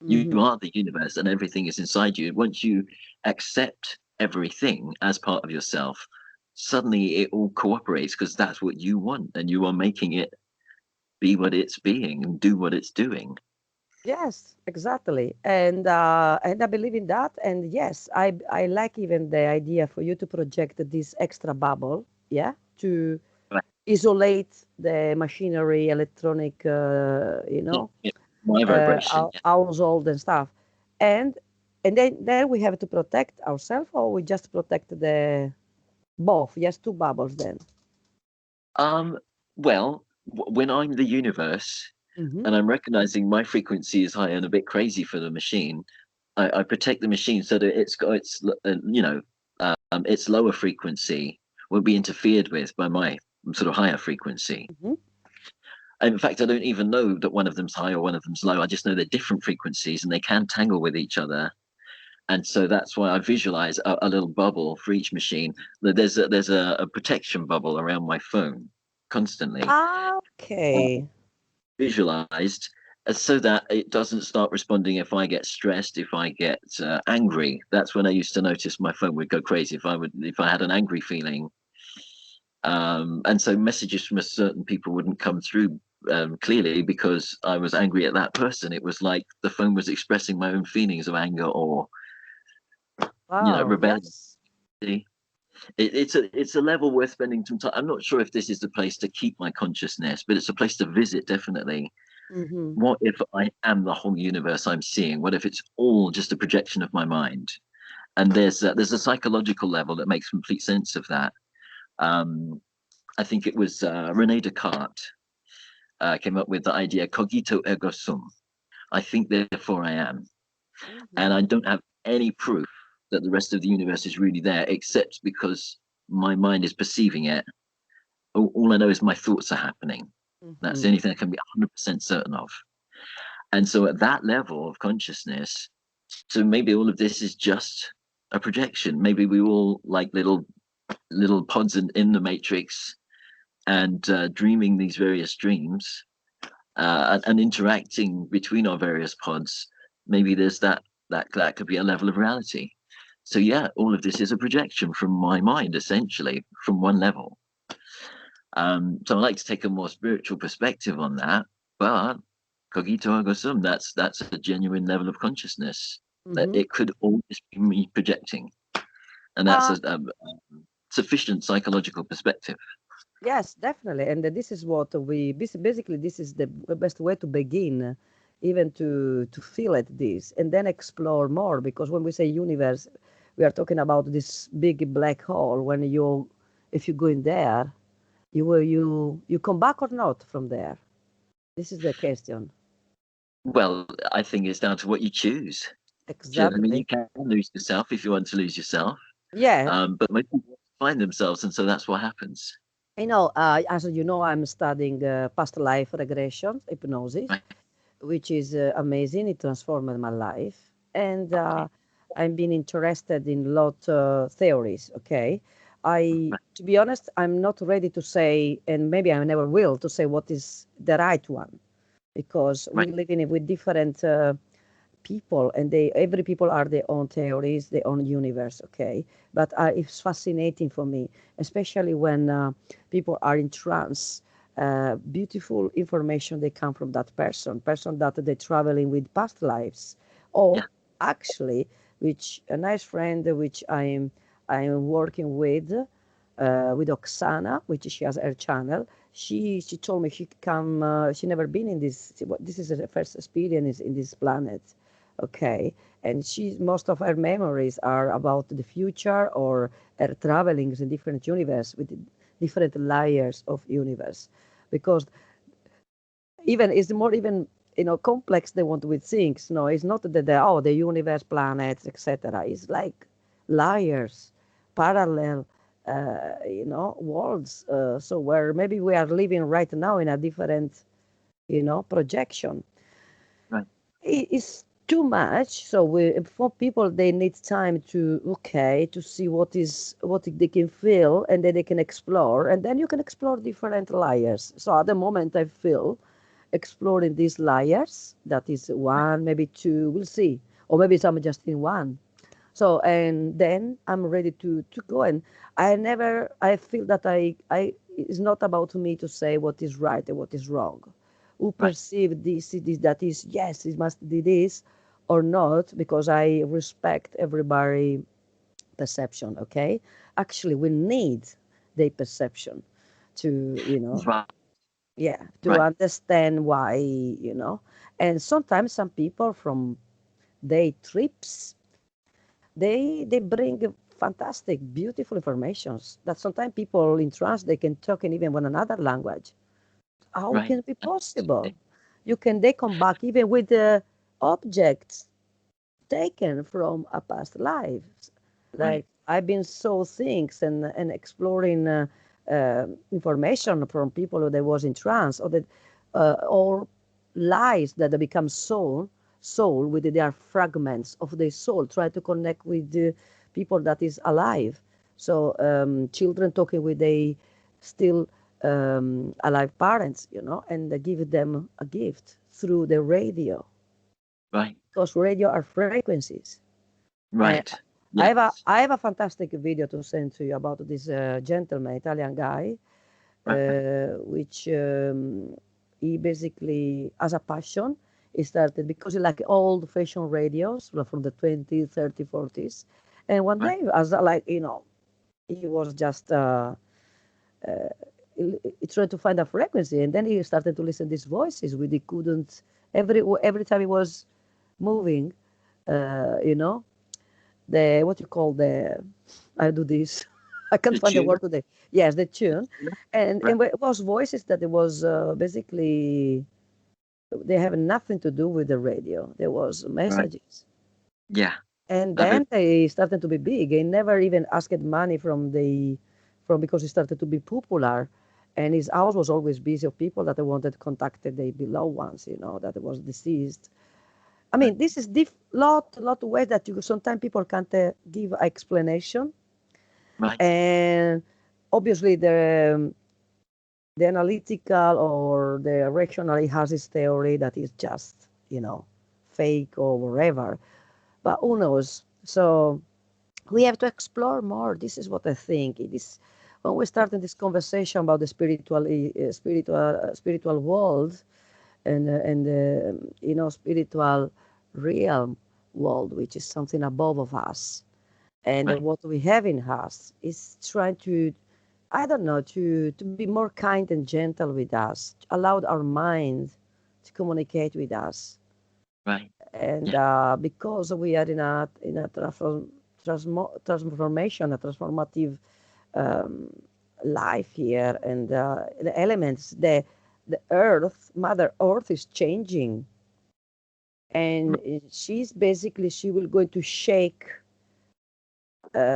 You Hmm. are the universe, and everything is inside you. Once you accept everything as part of yourself, suddenly it all cooperates because that's what you want, and you are making it be what it's being and do what it's doing. Yes, exactly. And I believe in that. And yes, I like even the idea for you to project this extra bubble, yeah, to Right. isolate the machinery, electronic, Yeah, yeah. My vibration. Yeah. household and stuff. And then we have to protect ourselves, or we just protect the both, just two bubbles then. Um, well, when I'm the universe Mm-hmm. and I'm recognizing my frequency is high and a bit crazy for the machine, I protect the machine so that it's got its lower frequency will be interfered with by my sort of higher frequency. Mm-hmm. In fact, I don't even know that one of them's high or one of them's low. I just know they're different frequencies and they can tangle with each other. And so that's why I visualize a little bubble for each machine. There's a protection bubble around my phone constantly, Okay. visualized, so that it doesn't start responding if I get stressed, if I get angry. That's when I used to notice my phone would go crazy if I had an angry feeling. And so messages from a certain people wouldn't come through clearly because I was angry at that person. It was like the phone was expressing my own feelings of anger or Wow. rebellion. Yes. It's a level worth spending some time. I'm not sure if this is the place to keep my consciousness, but it's a place to visit definitely. Mm-hmm. What if I am the whole universe I'm seeing? What if it's all just a projection of my mind? And there's a psychological level that makes complete sense of that. Um, I think it was Rene Descartes came up with the idea cogito ergo sum. I think, therefore I am. And Mm-hmm. I don't have any proof that the rest of the universe is really there, except because my mind is perceiving it. All I know is my thoughts are happening. That's the Mm-hmm. only thing I can be 100% certain of. And so at that level of consciousness, so maybe all of this is just a projection. Maybe we all like little pods in the matrix and dreaming these various dreams and interacting between our various pods. Maybe there's that could be a level of reality. So yeah, all of this is a projection from my mind, essentially, from one level. So I like to take a more spiritual perspective on that, but cogito ergo sum, that's a genuine level of consciousness. That Mm-hmm. it could all just be me projecting, and that's a sufficient psychological perspective. Yes, definitely. And this is what basically this is the best way to begin, even to feel at this and then explore more. Because when we say universe, we are talking about this big black hole. When you, if you go in there, you come back or not from there. This is the question. Well, I think it's down to what you choose. Do you know what I mean? You Exactly. can lose yourself if you want to lose yourself, Yeah. but most people find themselves, and so that's what happens. As you know, I'm studying past life regression hypnosis, Right? which is amazing. It transformed my life, and Okay. I've been interested in lot theories. Okay, Right. to be honest, I'm not ready to say, and maybe I never will, to say what is the right one, because we Right. live in it with different people, and they every people are their own theories, their own universe. Okay, but it's fascinating for me, especially when people are in trance. Beautiful information they come from that person that they're traveling with past lives, or Yeah. actually, which a nice friend which I'm working with Oksana, which she has her channel. She told me she never been in this is her first experience in this planet. Okay, and she most of her memories are about the future or her travelings in different universe with different layers of universe, because even it's more even complex than what we think. No, it's not that the universe, planets, etc. It's like layers, parallel, worlds. So where maybe we are living right now in a different, projection. Right. It's too much. So for people, they need time to to see what they can feel, and then they can explore, and then you can explore different layers. So at the moment, I feel exploring these layers. That is one, maybe two. We'll see, or maybe some just in one. So and then I'm ready to go. And I feel that I it's not about me to say what is right and what is wrong, who Right. perceive this that is, yes, it must be this or not, because I respect everybody perception. Okay, actually we need their perception to, Right. yeah, to Right. understand why, and sometimes some people from their trips, they bring fantastic, beautiful informations that sometimes people in trance, they can talk in even one another language. How Right. can it be possible? Absolutely. They come back even with objects taken from a past lives. Right. Like I've been so things and exploring information from people who they was in trance, or that or lies that they become soul with their fragments of their soul, try to connect with the people that is alive. So children talking with a still alive parents, and they give them a gift through the radio, Right. because radio are frequencies. And Right. Yeah. I have a fantastic video to send to you about this gentleman, Italian guy, Right. which he basically, as a passion, he started because he like old fashioned radios from the 20s, 30s, 40s. And one Right. day, as like, he was just he tried to find a frequency, and then he started to listen to these voices, which he couldn't, every time he was moving, you know, the what you call the I do this. I can't The find the tune. word today. Yes, the tune, Right. and it was voices that it was basically they have nothing to do with the radio. There was Right. messages, Yeah. and I've then they started to be big. They never even asked money from because it started to be popular, and his house was always busy of people that they wanted to contact their beloved ones, that was deceased. I right. mean, this is lot of ways that you sometimes people can't give explanation, Right. and obviously the analytical or the rational has its theory that is just fake or whatever, but who knows? So we have to explore more. This is what I think. It is when we start in this conversation about the spiritual world and spiritual realm world, which is something above of us, and Right. what we have in us is trying to, I don't know, to be more kind and gentle with us, allowed our mind to communicate with us, Right. and Yeah. because we are in a transformation, a transformative um, life here, and the elements, the earth, Mother Earth is changing, and she's basically she will going to shake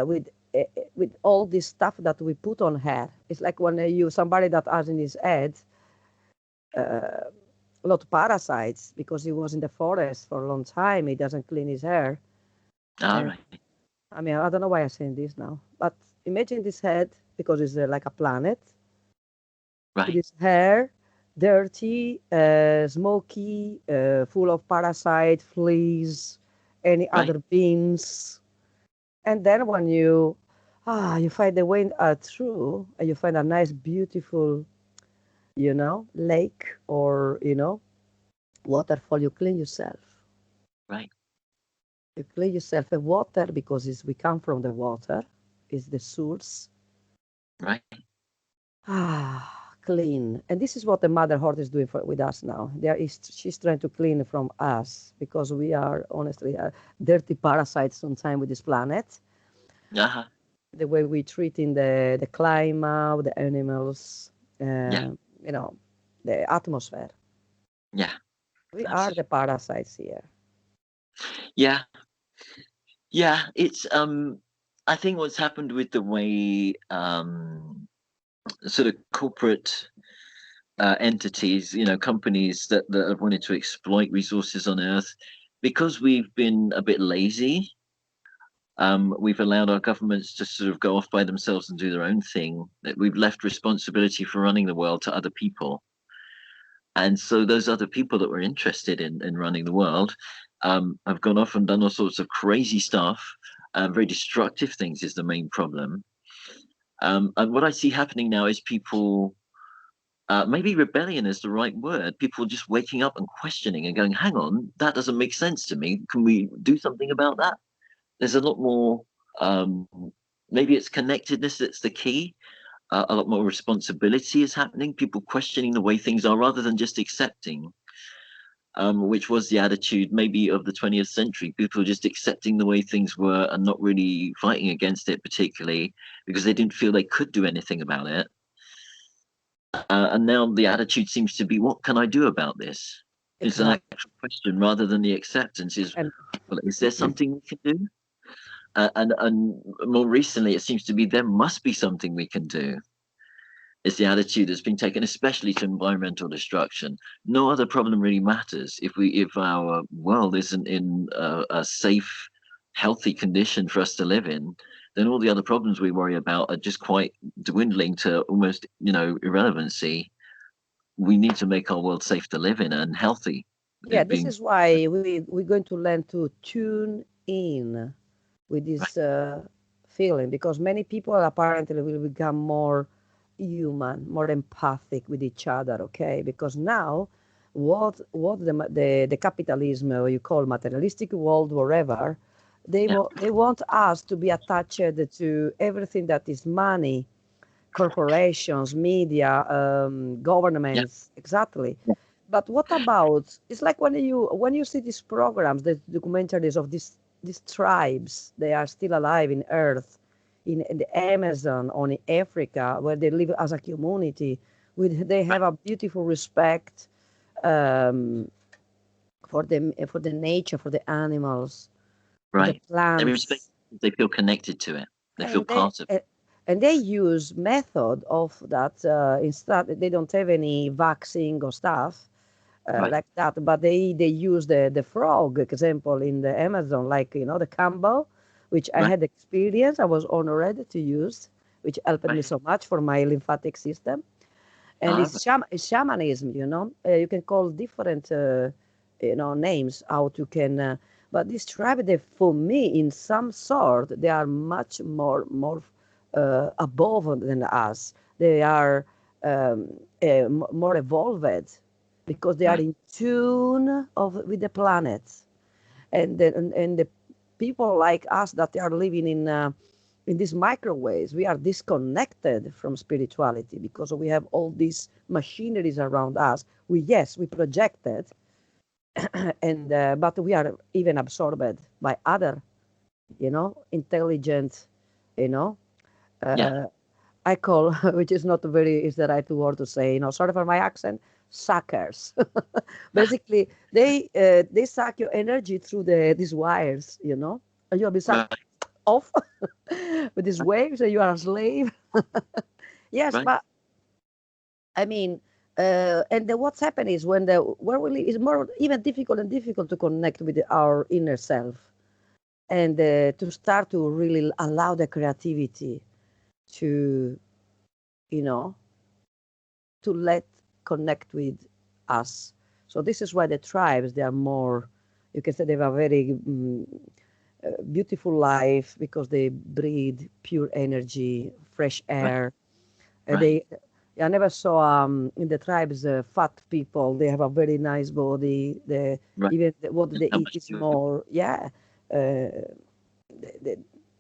with all this stuff that we put on her. It's like when you somebody that has in his head uh, a lot of parasites because he was in the forest for a long time. He doesn't clean his hair. All And right. I mean, I don't know why I'm saying this now, but imagine this head because it's like a planet with Right. his hair dirty, smoky, full of parasite, fleas, any Right. other beings. And then when you find the wind through and you find a nice, beautiful, lake or, waterfall, you clean yourself. Right. You clean yourself with water because we come from the water, is the source. Right. Clean. And this is what the Mother Heart is doing with us now. She's trying to clean from us because we are honestly dirty parasites sometimes with this planet. Uh-huh. The way we treating the climate, the animals, Yeah. uh, you know, the atmosphere. Yeah. We are the Absolutely. parasites here. Yeah. Yeah. It's I think what's happened with the way sort of corporate entities, companies that have wanted to exploit resources on Earth, because we've been a bit lazy. We've allowed our governments to sort of go off by themselves and do their own thing. That we've left responsibility for running the world to other people, and so those other people that were interested in running the world have gone off and done all sorts of crazy stuff. Very destructive things is the main problem. And what I see happening now is people. maybe rebellion is the right word. People just waking up and questioning and going, hang on, that doesn't make sense to me. Can we do something about that? There's a lot more, um, maybe it's connectedness that's the key. A lot more responsibility is happening, people questioning the way things are rather than just accepting, which was the attitude maybe of the 20th century. People just accepting the way things were and not really fighting against it particularly because they didn't feel they could do anything about it. And now the attitude seems to be, what can I do about this? It's an Exactly. actual question rather than the acceptance is, And well, is there something we can do? And more recently, it seems to be there must be something we can do. It's the attitude that's been taken, especially to environmental destruction. No other problem really matters if our world isn't in a safe, healthy condition for us to live in. Then all the other problems we worry about are just quite dwindling to almost, irrelevancy. We need to make our world safe to live in and healthy. yeah, It's this been is why we're going to learn to tune in with right. this feeling, because many people apparently will become more human, more empathic with each other. Okay, because now what the capitalism, or you call materialistic world, whatever, Yeah, they want us to be attached to everything that is money, corporations, media, yeah, governments, exactly. yeah. But what about, it's like when you see these programs, the documentaries of these tribes, they are still alive in Earth, in the Amazon or in Africa, where they live as a community, with they have a beautiful respect um, for the nature, for the animals, for the Right. They respect. plants, They feel connected to it. They feel and they part of uh, and they use method of that instead they don't have any vaccine or stuff it. Right. like that, but they use the frog example in the Amazon, like the cambo, which I Right. had experience. I was honored to use, which helped me Right. so much for my lymphatic system. And Ah, it's it's shamanism. You can call different names out. You can but this tribe, they, for me, in some sort, they are much more above than us. They are more evolved because they are right. in tune with the planet, and the people like us that are living in these microwaves, we are disconnected from spirituality because we have all these machineries around us. We project it, and but we are even absorbed by other, intelligent, you know. Yeah. Uh, I call, which is not very is the right word to say, sorry for my accent, suckers. Basically, they suck your energy through these wires, and you'll be sucked Right. off with these waves, and you are a slave. Yes, Right. but I mean, and then what's happened is when where we live is more even difficult and difficult to connect with our inner self, and to start to really allow the creativity to, you know, to let connect with us. So this is why the tribes, they are more, you can say they have a very beautiful life because they breathe pure energy, fresh Right. air. Right. They I never saw in the tribes fat people. They have a very nice body. Right. Even what And they how eat much is good. more, yeah. They,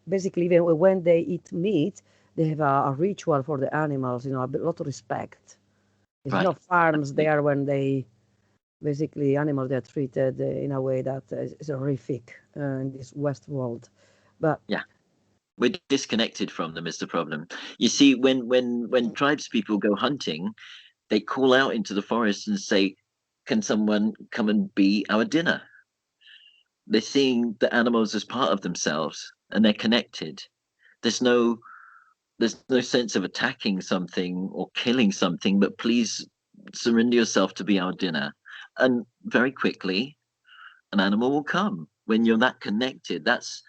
basically, even when they eat meat, they have a ritual for the animals. A lot of respect. It's Right. not farms Absolutely. there when they basically animals, they're treated in a way that is horrific in this West world. But Yeah. We're disconnected from them is the problem. You see, when tribes people go hunting, they call out into the forest and say, "Can someone come and be our dinner?" They're seeing the animals as part of themselves, and they're connected. There's no there's no sense of attacking something or killing something, but please surrender yourself to be our dinner. And very quickly, an animal will come. When you're that connected, that's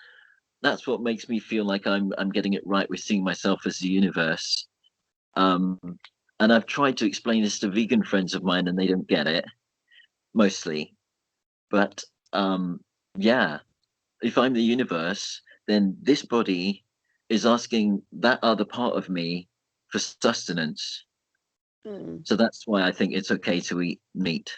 what makes me feel like I'm getting it right with seeing myself as the universe. Um, and I've tried to explain this to vegan friends of mine, and they don't get it mostly. But yeah, if I'm the universe, then this body is asking that other part of me for sustenance. Mm. So that's why I think it's okay to eat meat,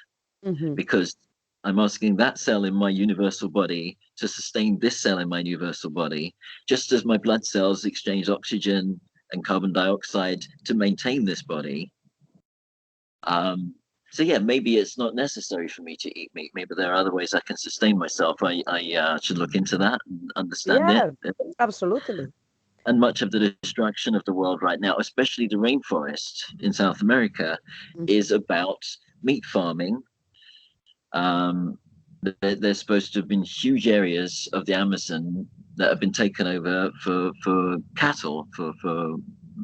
Mm-hmm. because I'm asking that cell in my universal body to sustain this cell in my universal body, just as my blood cells exchange oxygen and carbon dioxide to maintain this body. Um, so yeah, maybe it's not necessary for me to eat meat. Maybe there are other ways I can sustain myself. I should look into that and understand it. Yeah, absolutely. And much of the destruction of the world right now, especially the rainforest in South America, Mhm. is about meat farming. Um, there's supposed to have been huge areas of the Amazon that have been taken over for cattle, for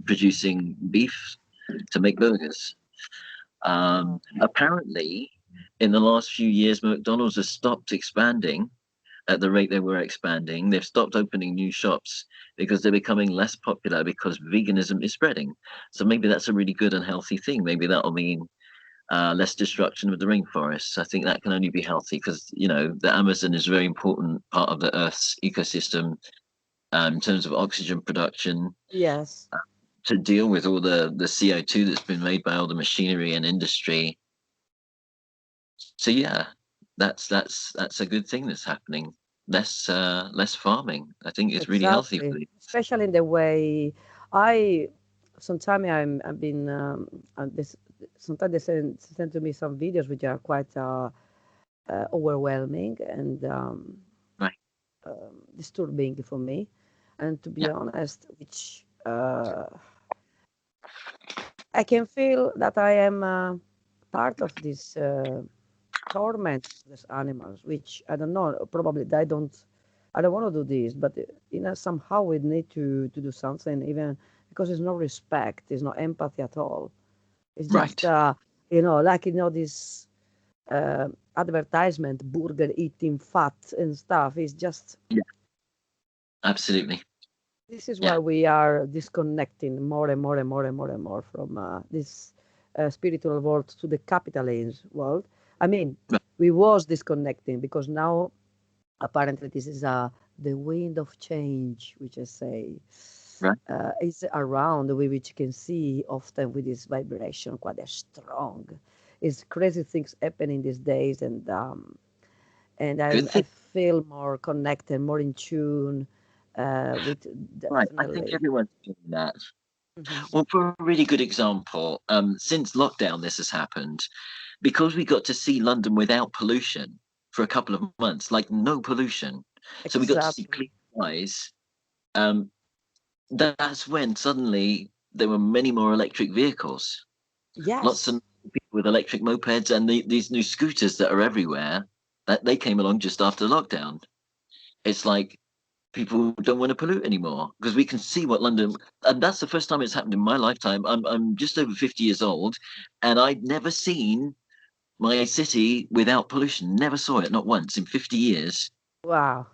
producing beef to make burgers. Wow. Apparently, in the last few years, McDonald's has stopped expanding at the rate they were expanding. They've stopped opening new shops because they're becoming less popular because veganism is spreading. So maybe that's a really good and healthy thing. Maybe that'll mean less destruction of the rainforests. I think that can only be healthy because, you know, the Amazon is a very important part of the Earth's ecosystem in terms of oxygen production, Yes, to deal with all the CO2 that's been made by all the machinery and industry. So yeah, that's a good thing that's happening. Less farming. I think it's really healthy for exactly. you. Especially in the way I sometimes I've been this sometimes they send to me some videos which are quite overwhelming and Right. disturbing for me. And to be Yeah. honest, which I can feel that I am part of this torment of these animals, which I don't know, probably I don't want to do this, but you know, somehow we need to do something, even because there's no respect, there's no empathy at all. It's just, Right. you know, like, you know, this uh, advertisement, burger eating fat and stuff. It's just, Yeah. Absolutely. this is why Yeah. we are disconnecting more and more and more and more and more from this spiritual world to the capitalism world. I mean, Right. we was disconnecting because now apparently this is the wind of change, which I say Right. is around, which you can see often with this vibration quite strong. It's crazy things happening these days, and Good I thing. feel more connected, more in tune with Right. I think definitely. everyone's doing that. Mhm. Well, for a really good example, since lockdown, this has happened because we got to see London without pollution for a couple of months, like no pollution. So we got to see Exactly. clean skies. Um, that's when suddenly there were many more electric vehicles. Lots Yes. of people with electric mopeds and these new scooters that are everywhere. That they came along just after lockdown. It's like people don't want to pollute anymore because we can see what London, and that's the first time it's happened in my lifetime. I'm just over 50 years old, and I'd never seen my city without pollution. Never saw it, not once in 50 years. Wow.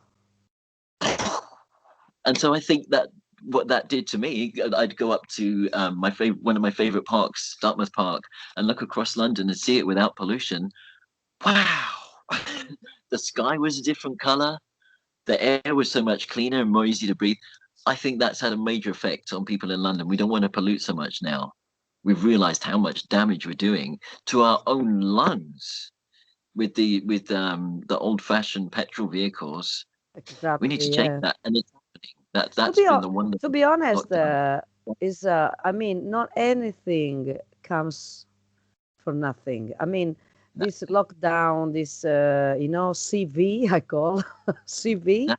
And so I think that what that did to me, I'd go up to my favorite, one of my favorite parks, Dartmouth Park, and look across London and see it without pollution. Wow. The sky was a different color. The air was so much cleaner and more easy to breathe. I think that's had a major effect on people in London. We don't want to pollute so much now. We've realized how much damage we're doing to our own lungs with the old-fashioned petrol vehicles. We need to Exactly. change Yeah. that, and it's happening. To That's be been ho- the to wonderful be honest, lockdown. is I mean, not anything comes for nothing. I mean, this lockdown, this you know, CV I call CV, Yeah,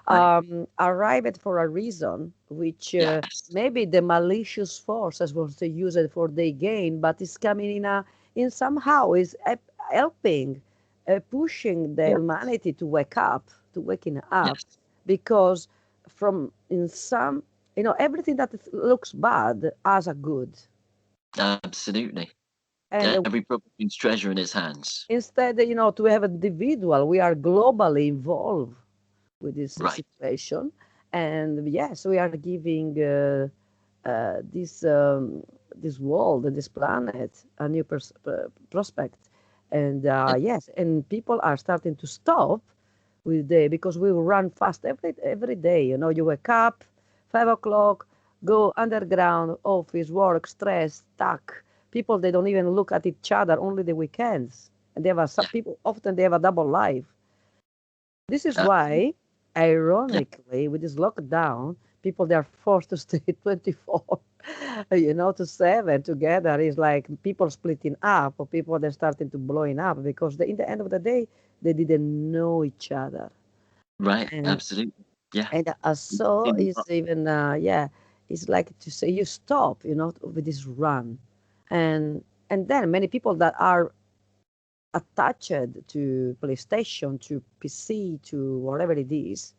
right. arrived for a reason, which Yes. maybe the malicious forces want to use it for their gain, but it's coming in somehow is helping, pushing the Yeah. humanity to wake up, to waking up, Yes. because from in some, you know, everything that looks bad has a good, Absolutely. and Every property's treasure in his hands. instead, you know, to have individual, we are globally involved with this Right. situation. And yes, we are giving this this world and this planet a new prospect. And Yeah. yes, and people are starting to stop with the because we run fast every day. You know, you wake up 5 o'clock, go underground, office, work, stress, stuck, People, they don't even look at each other only the weekends, and they have some Yeah. people often they have a double life. This is Absolutely. why, ironically, with this lockdown, people they are forced to stay 24, to 7 together. Is like people splitting up, or people they're starting to blowing up because in the end of the day, they didn't know each other. Right. And Absolutely. Yeah. so In is even it's like to say you stop, with this run, and then many people that are attached to PlayStation, to PC, to whatever it is,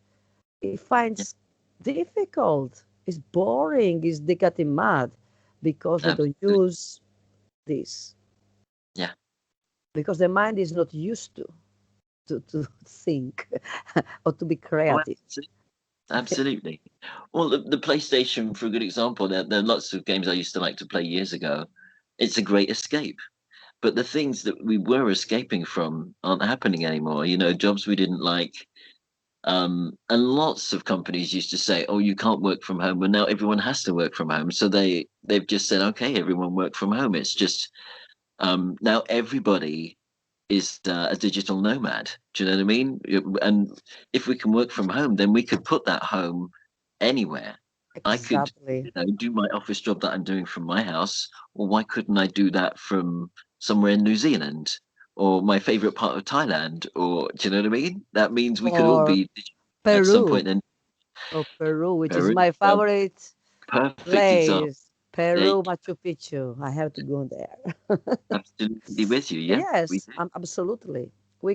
it yeah. finds difficult. It's boring. They getting mad because they don't Absolutely. use this, Yeah. because the mind is not used to think or to be Oh, creative. absolutely. Well, the PlayStation, for a good example, there are lots of games I used to like to play years ago. It's a great escape. But the things that we were escaping from aren't happening anymore. Jobs we didn't like. And lots of companies used to say, "Oh, you can't work from home." Well, now everyone has to work from home. So they've just said, "Okay, everyone work from home." It's just now everybody is a digital nomad. Do you know what I mean? And if we can work from home, then we could put that home anywhere. I could, Exactly. do my office job that I'm doing from my house, or why couldn't I do that from somewhere in New Zealand or my favorite part of Thailand? Or do you know what I mean? That means we could all Or be at some Peru, point in which is Peru. my favorite Perfect example. place. There you Peru, Machu Picchu. I have to go there. absolutely with you. Yeah, we Yes, do. absolutely. Yes. We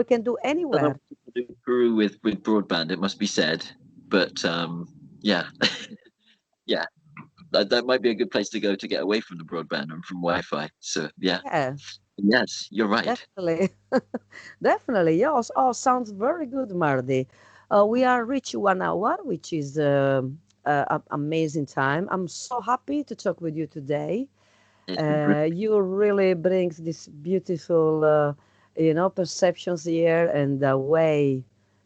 can do Don't know anywhere. what people do in Peru with broadband, it must be said. But yeah, yeah, that might be a good place to go to get away from the broadband and from Wi-Fi. So yeah, Yeah, yes, you're right. definitely. Definitely. Yes. Oh, sounds very good, Mardi. We are reach 1 hour, which is amazing time. I'm so happy to talk with you today. It's been brilliant. You really brings this beautiful, perceptions here and the way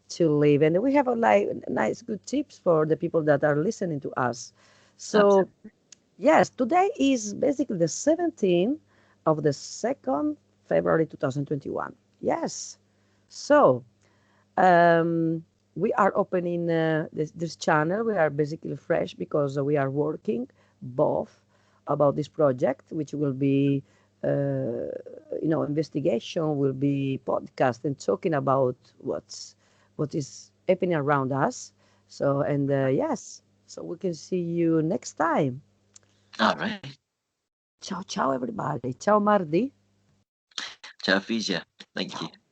to live. And we have a like nice, good tips for the people that are listening to us. So Absolutely. yes, today is basically the 17th of the 2nd February 2021. Yes. So um, we are opening this channel. We are basically fresh because we are working both about this project, which will be, investigation, will be podcast and talking about what is happening around us. So and yes, so we can see you next time. All right. Ciao, ciao, everybody. Ciao, Mardi. Ciao, Fisia. Thank you. Ciao.